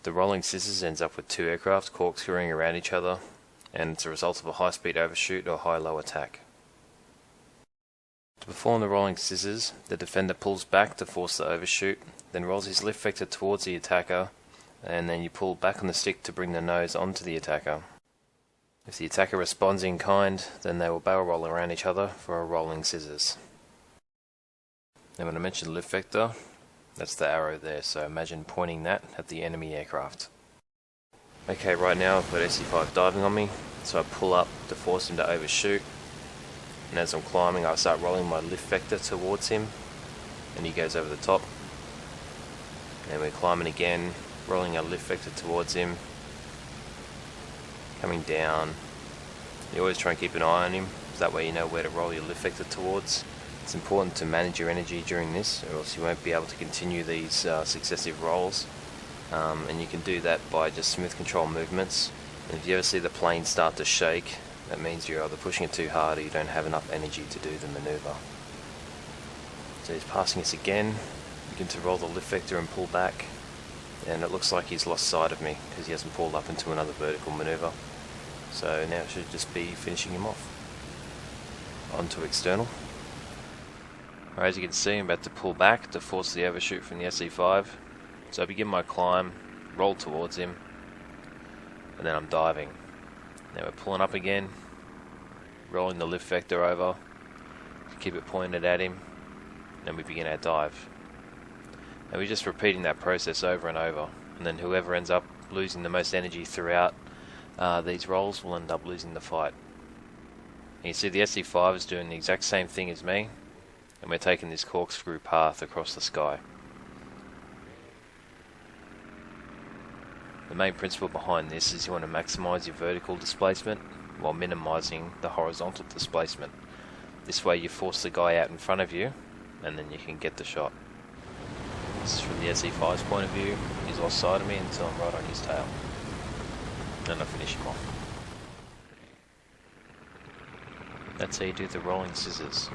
The rolling scissors ends up with two aircraft corkscrewing around each other, and it's a result of a high-speed overshoot or high-low attack. To perform the rolling scissors, the defender pulls back to force the overshoot, then rolls his lift vector towards the attacker, and then you pull back on the stick to bring the nose onto the attacker. If the attacker responds in kind, then they will barrel roll around each other for a rolling scissors. Now when I mentioned lift vector, that's the arrow there, so imagine pointing that at the enemy aircraft. Okay, right now I've got SC5 diving on me, so I pull up to force him to overshoot, and as I'm climbing I start rolling my lift vector towards him, and he goes over the top. And we're climbing again, rolling our lift vector towards him, coming down. You always try and keep an eye on him, so that way you know where to roll your lift vector towards. It's important to manage your energy during this, or else you won't be able to continue these successive rolls. And you can do that by just smooth control movements. And if you ever see the plane start to shake, that means you're either pushing it too hard or you don't have enough energy to do the maneuver. So he's passing us again. Begin to roll the lift vector and pull back. And it looks like he's lost sight of me because he hasn't pulled up into another vertical maneuver. So now it should just be finishing him off. Onto external. Alright, as you can see, I'm about to pull back to force the overshoot from the SC5. So I begin my climb, roll towards him, and then I'm diving. Now we're pulling up again, rolling the lift vector over, keep it pointed at him, and we begin our dive. And we're just repeating that process over and over, and then whoever ends up losing the most energy throughout these rolls will end up losing the fight. And you see the SC5 is doing the exact same thing as me, and we're taking this corkscrew path across the sky. The main principle behind this is you want to maximize your vertical displacement while minimizing the horizontal displacement. This way you force the guy out in front of you, and then you can get the shot. This is from the SC5's point of view. He's lost sight of me until I'm right on his tail. And I finish him off. That's how you do the rolling scissors.